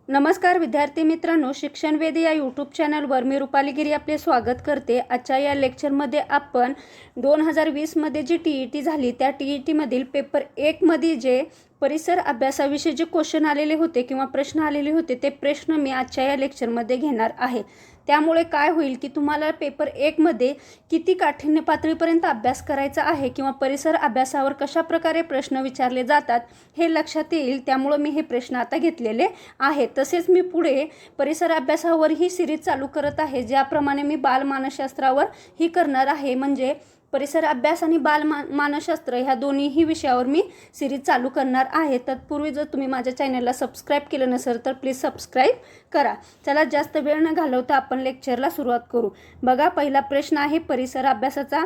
नमस्कार विद्यार्थी मित्रांनो, शिक्षणवेदी या यूट्यूब चॅनलवर मी रुपाली गिरी आपले स्वागत करते। आजच्या या लेक्चरमध्ये आपण 2020मध्ये जी TET झाली त्या TETमधील पेपर 1मध्ये जे परिसर अभ्यासाविषयी जे क्वेश्चन आलेले होते किंवा प्रश्न आलेले होते ते प्रश्न मी आजच्या या लेक्चरमध्ये घेणार आहे। त्यामुळे काय होईल की तुम्हाला पेपर 1मध्ये किती काठिण्य पातळीपर्यंत अभ्यास करायचा आहे किंवा परिसर अभ्यासावर कशा प्रकारे प्रश्न विचारले जातात हे लक्षात येईल। त्यामुळे मी हे प्रश्न आता घेतलेले आहेत। तसेच मी पुढे परिसर अभ्यासावर ही सिरीज चालू करत आहे, ज्याप्रमाणे मी बालमानसशास्त्रावर ही करणार आहे। म्हणजे परिसर अभ्यास आणि बालमानसशास्त्र ह्या दोन्हीही विषयावर मी सिरीज चालू करणार आहे। तत्पूर्वी जर तुम्ही माझ्या चॅनलला सबस्क्राईब केलं नसेल तर प्लीज सबस्क्राईब करा। चला जास्त वेळ न घालवता आपण लेक्चरला सुरुवात करू। बघा, पहिला प्रश्न आहे परिसर अभ्यासाचा।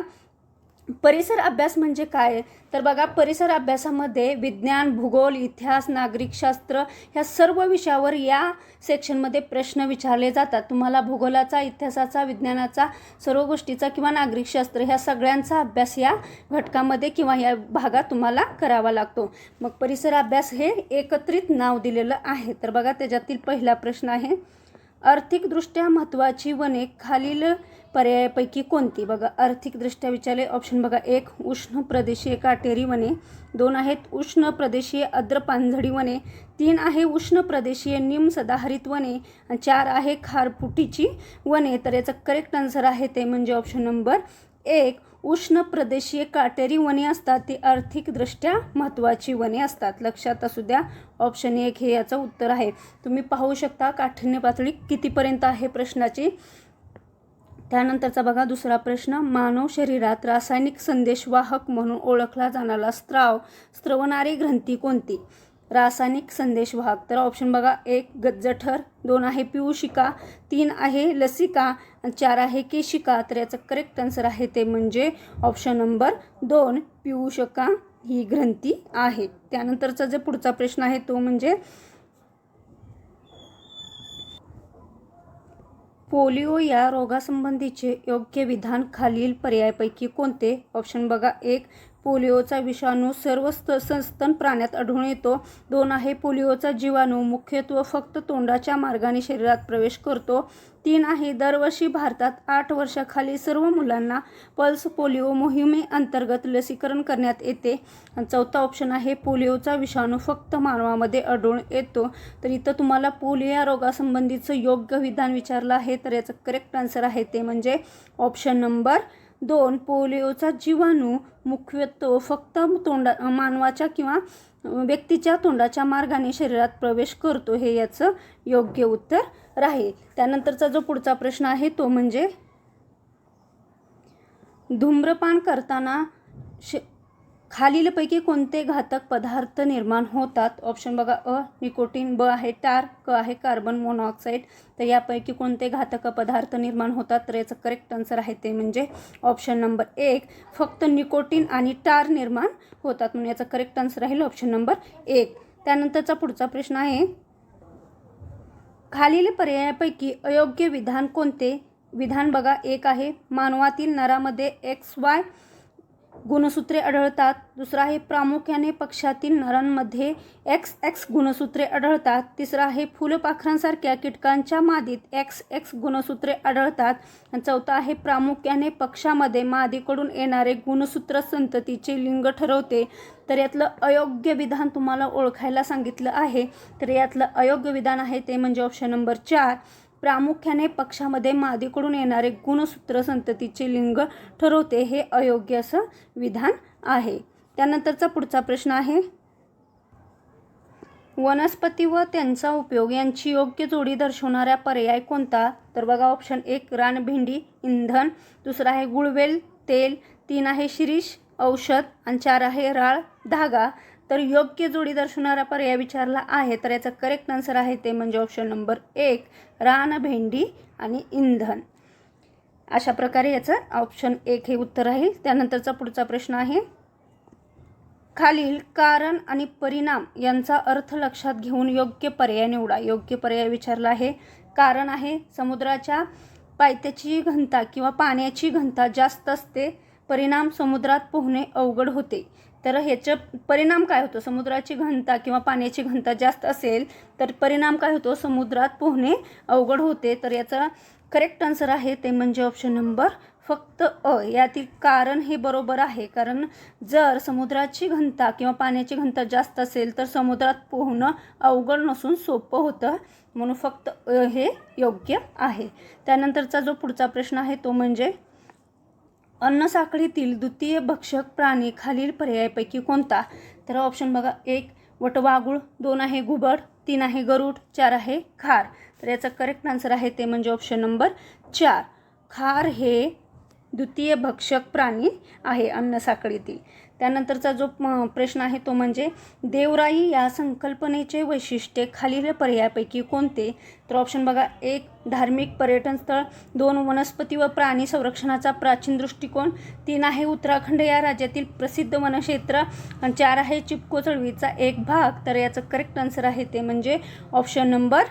परिसर अभ्यास म्हणजे काय? तर बघा, परिसर अभ्यासामध्ये विज्ञान, भूगोल, इतिहास, नागरिकशास्त्र ह्या सर्व विषयावर या सेक्शनमध्ये प्रश्न विचारले जातात। तुम्हाला भूगोलाचा, इतिहासाचा, विज्ञानाचा, सर्व गोष्टीचा किंवा नागरिकशास्त्र ह्या सगळ्यांचा अभ्यास या घटकामध्ये किंवा या भागात तुम्हाला करावा लागतो। मग परिसर अभ्यास हे एकत्रित नाव दिलेलं आहे। तर बघा, त्याच्यातील पहिला प्रश्न आहे, आर्थिकदृष्ट्या महत्त्वाची वने खालील पर्यायापैकी कोणती? बघा, आर्थिकदृष्ट्या विचारले ऑप्शन बघा, 1 उष्ण प्रदेशीय काटेरी वने, 2 आहेत उष्ण प्रदेशीय आर्द्र पानझडी वने, 3 आहे उष्ण प्रदेशीय निम सदाहरित वने आणि 4 आहे खारफुटीची वने। तर याचं करेक्ट आन्सर आहे ते म्हणजे ऑप्शन नंबर 1 उष्ण प्रदेशीय काटेरी वने असतात ती आर्थिकदृष्ट्या महत्त्वाची वने असतात। लक्षात असू द्या, ऑप्शन 1 हे याचं उत्तर आहे। तुम्ही पाहू शकता काठिण्य पातळी कितीपर्यंत आहे प्रश्नाची। त्यानंतरचा बघा दुसरा प्रश्न, मानव शरीरात रासायनिक संदेशवाहक म्हणून ओळखला जाणारा स्त्रवणारी ग्रंथी कोणती? रासायनिक संदेशवाहक, तर ऑप्शन बघा, 1 गज्जठर, 2 आहे पियूषिका, 3 आहे लसिका आणि 4 आहे केशिका। तर याचं करेक्ट आन्सर आहे ते म्हणजे ऑप्शन नंबर 2 पियूषिका ही ग्रंथी आहे। त्यानंतरचा जो पुढचा प्रश्न आहे तो म्हणजे पोलिओ या रोगासंबंधीचे योग्य विधान खालील पर्यायापैकी कोणते? ऑप्शन बघा, 1 पोलिओचा विषाणू सर्व सस्तन प्राण्यात आढळून येतो, 2 आहे पोलिओचा जीवाणू मुख्यत्वे फक्त तोंडाच्या मार्गाने शरीरात प्रवेश करतो, 3 आहे दरवर्षी भारतात 8 वर्षाखाली सर्व मुलांना पल्स पोलिओ मोहिमेअंतर्गत लसीकरण करण्यात येते आणि 4था ऑप्शन आहे पोलिओचा विषाणू फक्त मानवामध्ये आढळून येतो। तर इथं तुम्हाला पोलिओ या रोगासंबंधीचं योग्य विधान विचारलं आहे, तर याचं करेक्ट आन्सर आहे ते म्हणजे ऑप्शन नंबर 2 पोलिओचा जीवाणू मुख्यत्वे फक्त मानवाच्या किंवा व्यक्तीच्या तोंडाच्या मार्गाने शरीरात प्रवेश करतो, हे याचं योग्य उत्तर राहील। त्यानंतरचा जो पुढचा प्रश्न आहे तो म्हणजे धूम्रपान करताना खालीलपैकी कोणते घातक पदार्थ निर्माण होतात? ऑप्शन बघा, अ निकोटीन, ब आहे टार, क आहे कार्बन मोनॉक्साईड। तर यापैकी कोणते घातक पदार्थ निर्माण होतात? तर याचं करेक्ट आन्सर आहे ते म्हणजे ऑप्शन नंबर 1 फक्त निकोटीन आणि टार निर्माण होतात, म्हणून याचं करेक्ट आन्सर राहील ऑप्शन नंबर 1। त्यानंतरचा पुढचा प्रश्न आहे, खालील पर्यायापैकी अयोग्य विधान कोणते? विधान बघा, 1 आहे मानवातील नरामध्ये XY गुणसूत्रे आढळतात, दुसरा आहे प्रामुख्याने पक्षातील नरांमध्ये XX गुणसूत्रे आढळतात, तिसरा आहे फुलपाखरांसारख्या कीटकांच्या मादीत XX गुणसूत्रे आढळतात आणि 4था आहे प्रामुख्याने पक्षामध्ये मादीकडून येणारे गुणसूत्र संततीचे लिंग ठरवते। तर यातलं अयोग्य विधान तुम्हाला ओळखायला सांगितलं आहे, तर यातलं अयोग्य विधान आहे ते म्हणजे ऑप्शन नंबर 4 प्रामुख्याने पक्षामध्ये मादीकडून येणारे गुणसूत्र संततीचे लिंग ठरवते, हे अयोग्य असं विधान आहे। त्यानंतरचा पुढचा प्रश्न आहे, वनस्पती व त्यांचा उपयोग यांची योग्य जोडी दर्शवणारा पर्याय कोणता? तर बघा, ऑप्शन 1 रानभेंडी इंधन, दुसरा आहे गुळवेल तेल, 3 आहे शिरीष औषध आणि 4 आहे राळ धागा। तर योग्य जोडी दर्शवणारा पर्याय विचारला आहे, तर याचा करेक्ट आन्सर आहे ते म्हणजे ऑप्शन नंबर 1 रानभेंडी आणि इंधन। अशा प्रकारे याचं ऑप्शन 1 हे उत्तर राहील। त्यानंतरचा पुढचा प्रश्न आहे, खालील कारण आणि परिणाम यांचा अर्थ लक्षात घेऊन योग्य पर्याय निवडा। योग्य पर्याय विचारला आहे। कारण आहे समुद्राच्या पायथ्याची घनता किंवा पाण्याची घनता जास्त असते, परिणाम समुद्रात पोहणे अवघड होते, तर ह्याचं परिणाम काय होतो, समुद्राची घनता किंवा पाण्याची घनता जास्त असेल तर परिणाम काय होतो, समुद्रात पोहणे अवघड होते. तर याचा करेक्ट आन्सर आहे ते म्हणजे ऑप्शन नंबर फक्त अ. यातील कारण हे बरोबर आहे, कारण जर समुद्राची घनता किंवा पाण्याची घनता जास्त असेल तर समुद्रात पोहणं अवघड नसून सोपं होतं, म्हणून फक्त अ हे योग्य आहे. त्यानंतरचा जो पुढचा प्रश्न आहे तो म्हणजे अन्न साखळीतील द्वितीय भक्षक प्राणी खालील पर्यायापैकी कोणता. तर ऑप्शन बघा, 1 वटवाघूळ, 2 आहे घुबड, 3 आहे गरुड, 4 आहे खार. तर याचा करेक्ट आन्सर आहे ते म्हणजे ऑप्शन नंबर 4. खार हे द्वितीय भक्षक प्राणी आहे अन्न साखळीतील. त्यानंतरचा जो प्रश्न आहे तो म्हणजे देवराई या संकल्पनेचे वैशिष्ट्य खालील पर्यायापैकी कोणते. तर ऑप्शन बघा, 1 धार्मिक पर्यटन स्थळ, 2 वनस्पती व प्राणी संरक्षणाचा प्राचीन दृष्टिकोन, 3 आहे उत्तराखंड या राज्यातील प्रसिद्ध वनक्षेत्र, आणि 4 आहे चिपको चळवळीचा एक भाग. तर याचं करेक्ट आन्सर आहे ते म्हणजे ऑप्शन नंबर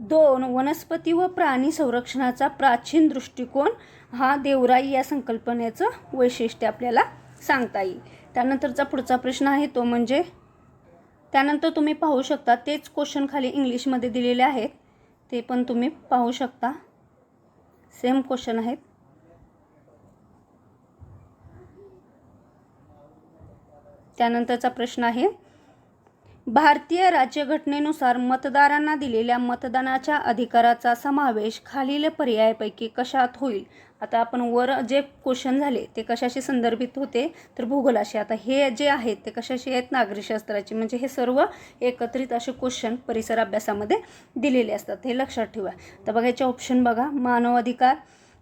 2 वनस्पती व प्राणी संरक्षणाचा प्राचीन दृष्टिकोन हा देवराई या संकल्पनेचं वैशिष्ट्य आपल्याला सांगता येईल. त्यानंतरचा पुढचा प्रश्न आहे तो म्हणजे, त्यानंतर तुम्ही पाहू शकता तेच क्वेश्चन खाली इंग्लिशमध्ये दिलेले आहेत, ते पण तुम्ही पाहू शकता, सेम क्वेश्चन आहेत. त्यानंतरचा प्रश्न आहे, भारतीय राज्यघटनेनुसार मतदारांना दिलेल्या मतदानाच्या अधिकाराचा समावेश खालील पर्यायापैकी कशात होईल. आता आपण वर जे क्वेश्चन झाले ते कशाशी संदर्भित होते, तर भूगोलाशी. आता हे जे आहेत ते कशाशी आहेत, नागरिकशास्त्राची. म्हणजे हे सर्व एकत्रित असे क्वेश्चन परिसर अभ्यासामध्ये दिलेले असतात, हे लक्षात ठेवा. तर बघा याचे ऑप्शन बघा, मानव अधिकार,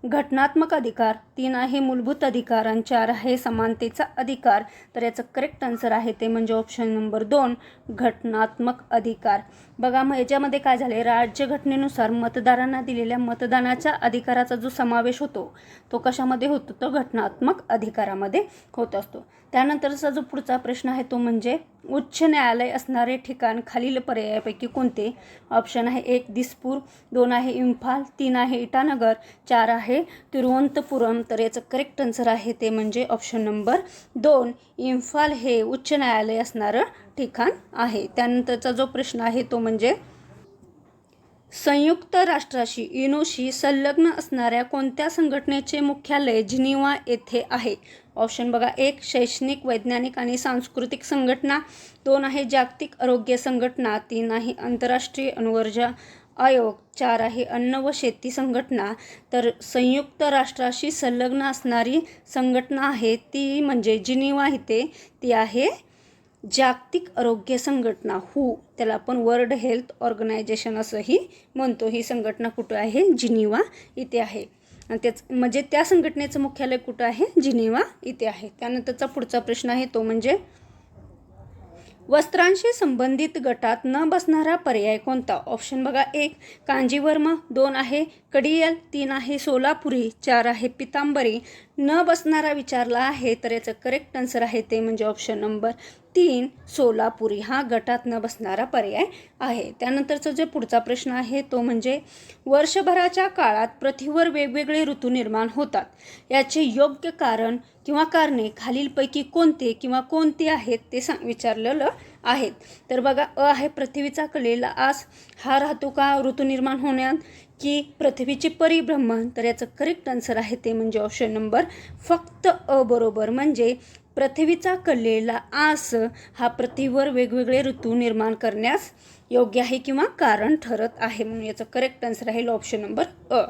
घटनात्मक अधिकार, 3 आहे मूलभूत अधिकार, आणि 4 आहे समानतेचा अधिकार. तर याचं करेक्ट आन्सर आहे ते म्हणजे ऑप्शन नंबर 2 घटनात्मक अधिकार. बघा मग याच्यामध्ये काय झाले, राज्यघटनेनुसार मतदारांना दिलेल्या मतदानाच्या अधिकाराचा जो समावेश होतो तो कशामध्ये होतो, तो घटनात्मक अधिकारामध्ये होत असतो. त्यानंतरचा जो पुढचा प्रश्न आहे तो म्हणजे उच्च न्यायालय असणारे ठिकाण खालील पर्यायापैकी कोणते. ऑप्शन आहे 1 दिसपूर, 2 आहे इम्फाल, 3 आहे इटानगर, 4 आहे तिरुवनंतपुरम. तर याचं करेक्ट आन्सर आहे ते म्हणजे ऑप्शन नंबर 2 इम्फाल हे उच्च न्यायालय असणारं ठिकाण आहे. त्यानंतरचा जो प्रश्न आहे तो म्हणजे संयुक्त राष्ट्राशी युनोशी संलग्न असणाऱ्या कोणत्या संघटनेचे मुख्यालय जिनिव्हा येथे आहे. ऑप्शन बघा, 1 शैक्षणिक, वैज्ञानिक आणि सांस्कृतिक संघटना, 2 आहे जागतिक आरोग्य संघटना, 3 आहे आंतरराष्ट्रीय अणुऊर्जा आयोग, 4 आहे अन्न व शेती संघटना. तर संयुक्त राष्ट्राशी संलग्न असणारी संघटना आहे ती म्हणजे जिनिव्हा येथे, ती आहे जागतिक आरोग्य संघटना, हू. त्याला आपण वर्ल्ड हेल्थ ऑर्गनायझेशन असंही म्हणतो. ही संघटना कुठं आहे, जिनिव्हा इथे आहे, आणि त्याच म्हणजे त्या संघटनेचं मुख्यालय कुठं आहे, जिनिव्हा इथे आहे. त्यानंतरचा पुढचा प्रश्न आहे तो म्हणजे वस्त्रांशी संबंधित गटात न बसणारा पर्याय कोणता. ऑप्शन बघा, 1 कांजीवरम, 2 आहे कडियल, 3 आहे सोलापुरी, 4 आहे पितांबरी. न बसणारा विचारला आहे तर याचं करेक्ट आन्सर आहे ते म्हणजे ऑप्शन नंबर 3 सोलापुरी हा गटात न बसणारा पर्याय आहे. त्यानंतरचा जो पुढचा प्रश्न आहे तो म्हणजे वर्षभराच्या काळात पृथ्वीवर वेगवेगळे ऋतू निर्माण होतात, याचे योग्य कारण किंवा कारणे खालीलपैकी कोणते किंवा कोणती आहेत ते विचारलेलं आहेत. तर बघा, अ आहे पृथ्वीचा कलेला आस हा राहतो का ऋतू निर्माण होण्यात, की पृथ्वीचे परिभ्रमण. तर याचं करेक्ट आन्सर आहे ते म्हणजे ऑप्शन नंबर फक्त अ बरोबर, म्हणजे पृथ्वीचा कलेला आस हा पृथ्वीवर वेगवेगळे ऋतू निर्माण करण्यास योग्य आहे किंवा कारण ठरत आहे, म्हणून याचं करेक्ट आन्सर आहे ऑप्शन नंबर अ.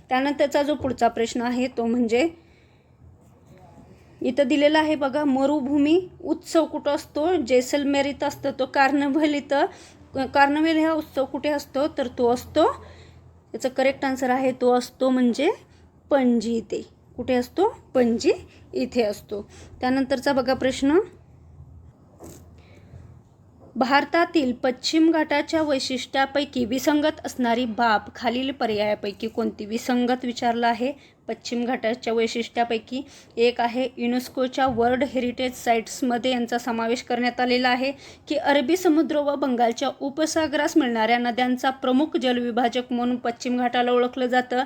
त्यानंतरचा जो पुढचा प्रश्न आहे तो म्हणजे इथं दिलेला आहे बघा, मरुभूमी उत्सव कुठं असतो, जैसलमेर इथं असतो तो. कार्निव्हल इथं, कार्निव्हल हा उत्सव कुठे असतो, तर तो असतो, याचं करेक्ट आन्सर आहे तो असतो म्हणजे पणजी इथे. कुठे असतो, पणजी इथे असतो. त्यानंतरचा बघा प्रश्न, भारतातील पश्चिम घाटाच्या वैशिष्ट्यापैकी विसंगत असणारी बाब खालील पर्यायापैकी कोणती. विसंगत विचारला आहे, पश्चिम घाटाच्या वैशिष्ट्यापैकी एक आहे. युनेस्कोच्या वर्ल्ड हेरिटेज साईट्समध्ये यांचा समावेश करण्यात आलेला आहे की अरबी समुद्र व बंगालच्या उपसागरास मिळणाऱ्या नद्यांचा प्रमुख जलविभाजक म्हणून पश्चिम घाटाला ओळखलं जातं,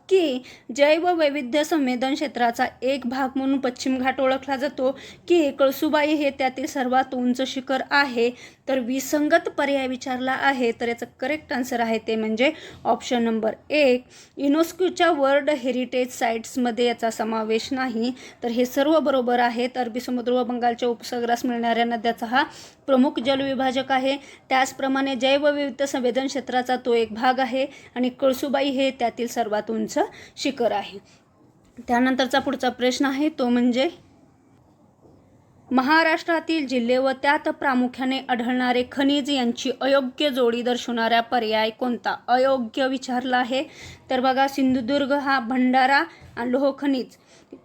की जैववैविध्य संवेदन क्षेत्राचा एक भाग म्हणून पश्चिम घाट ओळखला जातो, की कळसुबाई हे त्यातील सर्वात उंच शिखर आहे. तर विसंगत पर्याय विचारला आहे, तर याचं करेक्ट आन्सर आहे ते म्हणजे ऑप्शन नंबर 1. युनेस्कोच्या वर्ल्ड हेरिटेज साईट्समध्ये याचा समावेश नाही. तर हे सर्व बरोबर आहेत. अरबी समुद्र व बंगालच्या उपसागरास मिळणाऱ्या नद्याचा हा प्रमुख जलविभाजक आहे. त्याचप्रमाणे जैवविविधता संवेदन क्षेत्राचा तो एक भाग आहे आणि कळसुबाई हे त्यातील सर्वात उंच शिखर आहे. त्यानंतरचा पुढचा प्रश्न आहे तो म्हणजे महाराष्ट्रातील जिल्हे व त्यात प्रामुख्याने आढळणारे खनिज यांची अयोग्य जोडी दर्शवणारा पर्याय कोणता? अयोग्य विचारला आहे. तर बघा, सिंधुदुर्ग हा भंडारा आणि लोह खनिज,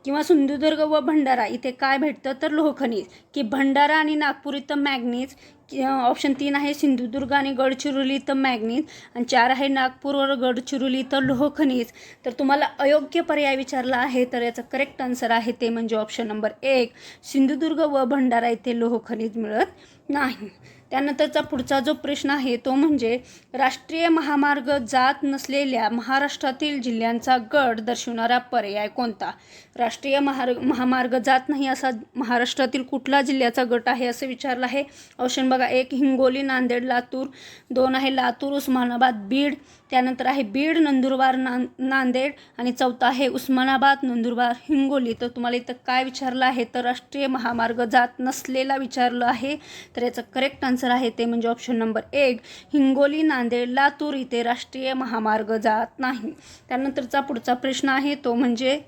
किंवा सिंधुदुर्ग व भंडारा इथे काय भेटतं तर लोह खनिज, की भंडारा आणि नागपूर इथं मॅग्नीज. ऑप्शन 3 आहे सिंधुदुर्ग आणि गडचिरोली इथं मॅग्नीज, आणि 4 आहे नागपूर व गडचिरोली इथं लोह खनिज. तर तुम्हाला अयोग्य पर्याय विचारला आहे, तर याचं करेक्ट आन्सर आहे ते म्हणजे ऑप्शन नंबर 1. सिंधुदुर्ग व भंडारा इथे लोह खनिज मिळत नाही. त्यानंतरचा पुढचा जो प्रश्न आहे तो म्हणजे राष्ट्रीय महामार्ग जात नसलेल्या महाराष्ट्रातील जिल्ह्यांचा गट दर्शवणारा पर्याय कोणता? राष्ट्रीय महामार्ग जात नाही असा महाराष्ट्रातील कुठला जिल्ह्याचा गट आहे असं विचारलं आहे. ऑप्शन बघा, 1 हिंगोली, नांदेड, लातूर. 2 आहे लातूर, उस्मानाबाद, बीड. त्यानंतर आहे बीड, नंदुरबार, नांदेड. आणि 4 आहे उस्मानाबाद, नंदुरबार, हिंगोली. तर तुम्हाला इथं काय विचारलं आहे तर राष्ट्रीय महामार्ग जात नसलेला विचारलं आहे. तर याचं करेक्ट आन्सर आहे ते म्हणजे ऑप्शन नंबर 1 हिंगोली, नांदेड, लातूर इथे राष्ट्रीय महामार्ग जात नाही. त्यानंतरचा पुढचा प्रश्न आहे तो म्हणजे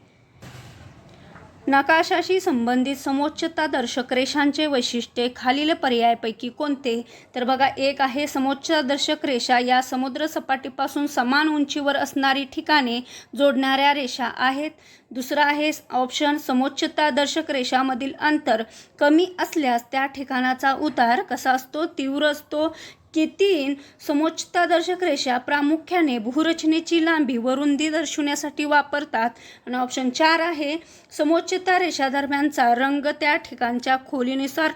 नकाशाशी संबंधित समोच्चता दर्शक रेषांचे वैशिष्ट्ये खालील पर्यायापैकी कोणते? तर बघा, 1 आहे समोच्चता दर्शक रेषा या समुद्र सपाटीपासून समान उंचीवर असणारी ठिकाणे जोडणाऱ्या रेषा आहेत. दुसरा आहे ऑप्शन समोच्चता दर्शक रेषामधील अंतर कमी असल्यास त्या ठिकाणाचा उतार कसा असतो? तीव्र असतो. की 3 समोच्चता दर्शक रेषा प्रामुख्याने भूरचनेची लांबी व रुंदी दर्शवण्यासाठी वापरतात. आणि ऑप्शन 4 आहे समोच्चता रेषा दरम्यानचा रंग त्या ठिकाणच्या खोलीनुसार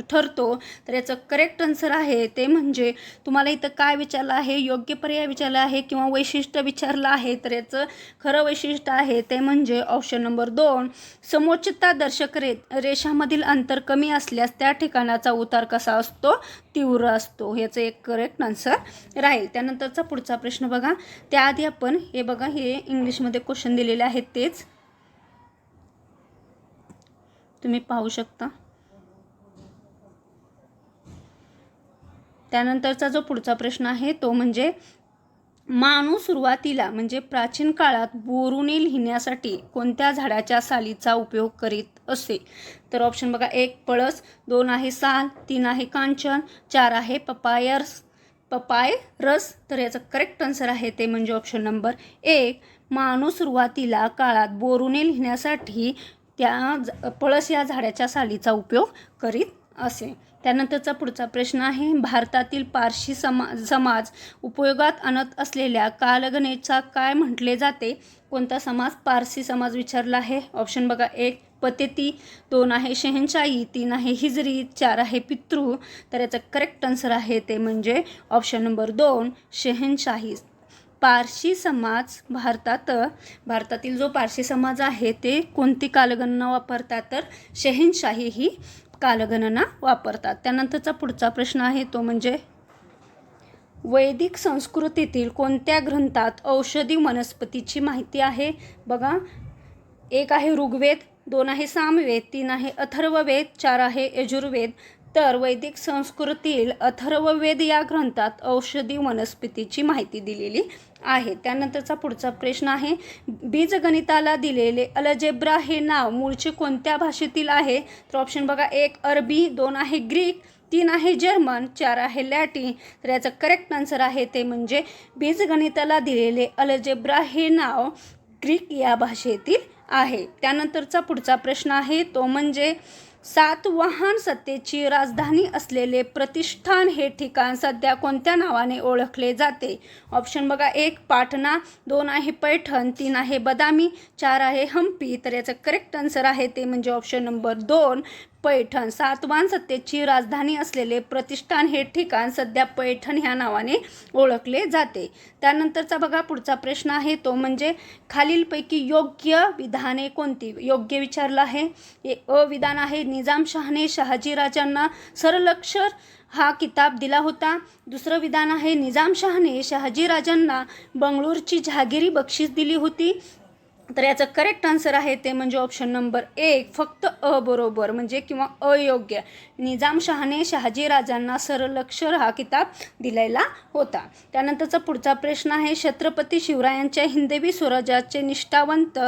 ठरतो. तर याचं करेक्ट आन्सर आहे ते म्हणजे तुम्हाला इथं काय विचारलं आहे, योग्य पर्याय विचारला आहे किंवा वैशिष्ट्य विचारलं आहे. तर याचं खरं वैशिष्ट्य आहे ते म्हणजे ऑप्शन नंबर 2 समोच्चता दर्शक रेषामधील अंतर कमी असल्यास त्या ठिकाणाचा उतार कसा असतो? तीव्र असतो. याचं एक करेक्ट आन्सर राहील. त्यानंतरचा पुढचा प्रश्न बघा, त्याआधी आपण हे बघा, हे इंग्लिशमध्ये क्वेश्चन दिलेले आहेत तेच तुम्ही पाहू शकता. त्यानंतरचा जो पुढचा प्रश्न आहे तो म्हणजे मानव सुरुवातीला म्हणजे प्राचीन काळात बोरुने लिहिण्यासाठी कोणत्या झाडाच्या सालीचा उपयोग करीत असे? तर ऑप्शन बघा, 1 पळस, 2 आहे साल, 3 आहे कांचन, 4 आहे पपायरस. तर याचं करेक्ट आन्सर आहे ते म्हणजे ऑप्शन नंबर 1 मानव सुरुवातीला काळात बोरुने लिहिण्यासाठी त्या पळस या झाडाच्या सालीचा उपयोग करीत असे. त्यानंतरचा पुढचा प्रश्न आहे भारतातील पारशी समाज उपयोगात आणत असलेल्या कालगणनेचा काय म्हटले जाते? कोणता समाज? पारसी समाज विचारला आहे. ऑप्शन बघा, 1 पतेती, 2 आहे शहनशाही, 3 आहे हिजरी, 4 आहे पितृ. तर याचं करेक्ट आन्सर आहे ते म्हणजे ऑप्शन नंबर 2 शहनशाही. पारशी समाज भारतातील जो पारशी समाज आहे ते कोणती कालगणना वापरतात? तर शहनशाही ही कालगणना वापरतात. त्यानंतरचा पुढचा प्रश्न आहे तो म्हणजे वैदिक संस्कृतीतील कोणत्या ग्रंथात औषधी वनस्पतीची माहिती आहे? बघा, 1 आहे ऋग्वेद, 2 आहे सामवेद, 3 आहे अथर्ववेद, 4 आहे यजुर्वेद. तर वैदिक संस्कृतीतील अथर्ववेद या ग्रंथात औषधी वनस्पतीची माहिती दिलेली आहे. त्यानंतरचा पुढचा प्रश्न आहे बीजगणिताला दिलेले अलजेब्रा हे नाव मूळचे कोणत्या भाषेतील आहे? तर ऑप्शन बघा, 1 अरबी, 2 आहे ग्रीक, 3 आहे जर्मन, 4 आहे लॅटिन. तर याचं करेक्ट आन्सर आहे ते म्हणजे बीजगणिताला दिलेले अलजेब्रा हे नाव ग्रीक या भाषेतील आहे. त्यानंतरचा पुढचा प्रश्न आहे तो म्हणजे सातवाहन सत्तेची राजधानी असलेले प्रतिष्ठान हे ठिकाण सध्या कोणत्या नावाने ओळखले जाते? ऑप्शन बघा, 1 पाटणा, 2 आहे पैठण, 3 आहे बदामी, 4 आहे हम्पी. तर याचं करेक्ट आन्सर आहे ते म्हणजे ऑप्शन नंबर 2 पैठण. सातवाहन सत्तेची राजधानी असलेले प्रतिष्ठान हे ठिकाण सध्या पैठण ह्या नावाने ओळखले जाते. त्यानंतरचा बघा पुढचा प्रश्न आहे तो म्हणजे खालीलपैकी योग्य विधाने कोणती? योग्य विचारलं आहे. अ विधान आहे निजामशहाने शहाजीराजांना सरलक्षर हा किताब दिला होता. दुसरं विधान आहे निजामशहाने शहाजीराजांना बंगळूरची जहागिरी बक्षीस दिली होती. तर याचं करेक्ट आन्सर आहे ते म्हणजे ऑप्शन नंबर 1 फक्त अ बरोबर म्हणजे किंवा अयोग्य. निजामशहाने शहाजीराजांना सरलक्षर हा किताब दिलेला होता. त्यानंतरचा पुढचा प्रश्न आहे छत्रपती शिवरायांच्या हिंदवी स्वराज्याचे निष्ठावंत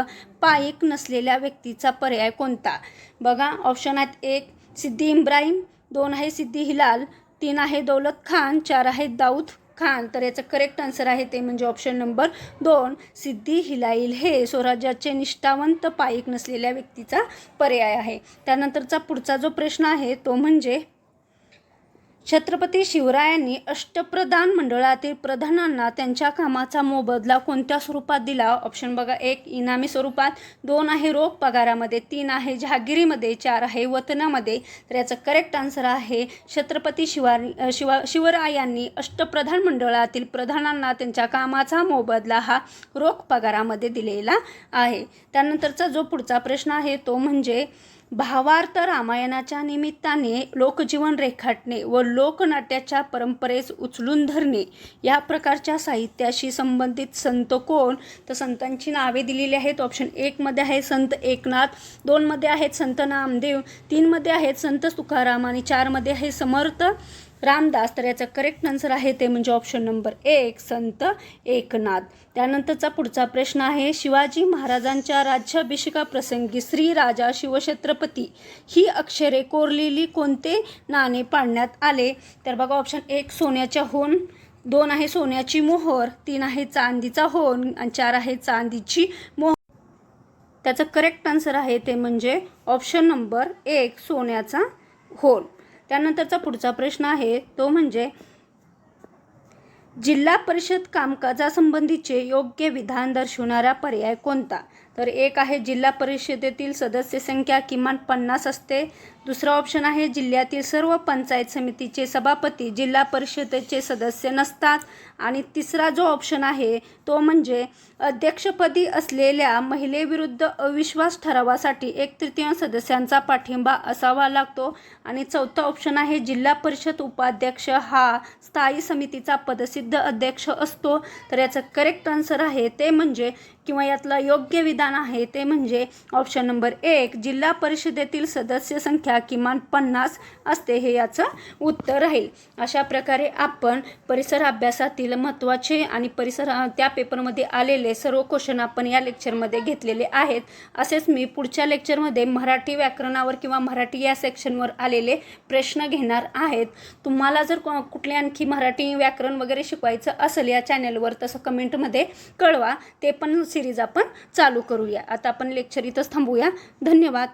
पाईक नसलेल्या व्यक्तीचा पर्याय कोणता? बघा ऑप्शन आहेत 1 सिद्दी इब्राहिम, 2 आहे सिद्दी हिलाल, 3 आहे दौलत खान, 4 आहे दाऊद खान. तर याचं करेक्ट आन्सर आहे ते म्हणजे ऑप्शन नंबर 2 सिद्दी हिलाल हे स्वराज्याचे निष्ठावंत पाईक नसलेल्या व्यक्तीचा पर्याय आहे. त्यानंतरचा पुढचा जो प्रश्न आहे तो म्हणजे छत्रपती शिवरायांनी अष्टप्रधान मंडळातील प्रधानांना त्यांच्या कामाचा मोबदला कोणत्या स्वरूपात दिला? ऑप्शन बघा, 1 इनामी स्वरूपात, 2 आहे रोख पगारामध्ये, 3 आहे जहागिरीमध्ये, 4 आहे वतनामध्ये. तर याचं करेक्ट आन्सर आहे छत्रपती शिवरायांनी अष्टप्रधान मंडळातील प्रधानांना त्यांच्या कामाचा मोबदला हा रोख पगारामध्ये दिलेला आहे. त्यानंतरचा जो पुढचा प्रश्न आहे तो म्हणजे भावार्थ रामायणाच्या निमित्ताने लोकजीवन रेखाटणे व लोकनाट्याच्या परंपरेस उचलून धरणे या प्रकारच्या साहित्याशी संबंधित संत कोण? तर संतांची नावे दिलेली आहेत. ऑप्शन 1 मध्ये आहे संत एकनाथ, 2 मध्ये आहेत संत नामदेव, 3 मध्ये आहेत संत तुकाराम आणि 4 मध्ये आहे समर्थ रामदास. तर याचा करेक्ट आन्सर आहे ते म्हणजे ऑप्शन नंबर 1 संत एकनाथ. त्यानंतरचा पुढचा प्रश्न आहे शिवाजी महाराजांच्या राज्याभिषेकाप्रसंगी श्री राजा शिवछत्रपती ही अक्षरे कोरलेली कोणते नाणे पाडण्यात आले? तर बघा ऑप्शन 1 सोन्याच्या होन, 2 आहे सोन्याची मोहर, 3 आहे चांदीचा होन आणि 4 आहे चांदीची मोहर. त्याचं करेक्ट आन्सर आहे ते म्हणजे ऑप्शन नंबर 1 सोन्याचा होन. त्यानंतरचा पुढचा प्रश्न आहे तो म्हणजे जिल्हा परिषद कामकाजासंबंधीचे योग्य विधान दर्शवणारा पर्याय कोणता? तर 1 आहे जिल्हा परिषदेतील सदस्य संख्या किमान 50 असते, दुसरा ऑप्शन आहे जिल्ह्यातील सर्व पंचायत समितीचे सभापती जिल्हा परिषदेचे सदस्य नसतात आणि तिसरा जो ऑप्शन आहे तो म्हणजे अध्यक्षपदी असलेल्या महिलेविरुद्ध अविश्वास ठरावासाठी 1/3 सदस्यांचा पाठिंबा असावा लागतो आणि चौथा ऑप्शन आहे जिल्हा परिषद उपाध्यक्ष हा स्थायी समितीचा पदसिद्ध अध्यक्ष असतो. तर याचं करेक्ट आन्सर आहे ते म्हणजे किंवा यातलं योग्य विधान आहे ते म्हणजे ऑप्शन नंबर 1 जिल्हा परिषदेतील सदस्य संख्या किमान 50 असते हे याचं उत्तर राहील. अशा प्रकारे आपण परिसर अभ्यासातील महत्त्वाचे आणि त्या पेपरमध्ये आलेले सर्व क्वेश्चन आपण या लेक्चरमध्ये घेतलेले आहेत. असेच मी पुढच्या लेक्चरमध्ये मराठी व्याकरणावर किंवा मराठी या सेक्शनवर आलेले प्रश्न घेणार आहेत. तुम्हाला जर कुठले आणखी मराठी व्याकरण वगैरे शिकवायचं असेल या चॅनलवर तसं कमेंटमध्ये कळवा, ते पण सिरीज आपण चालू करूया. आता आपण लेक्चर इथंच थांबूया. धन्यवाद.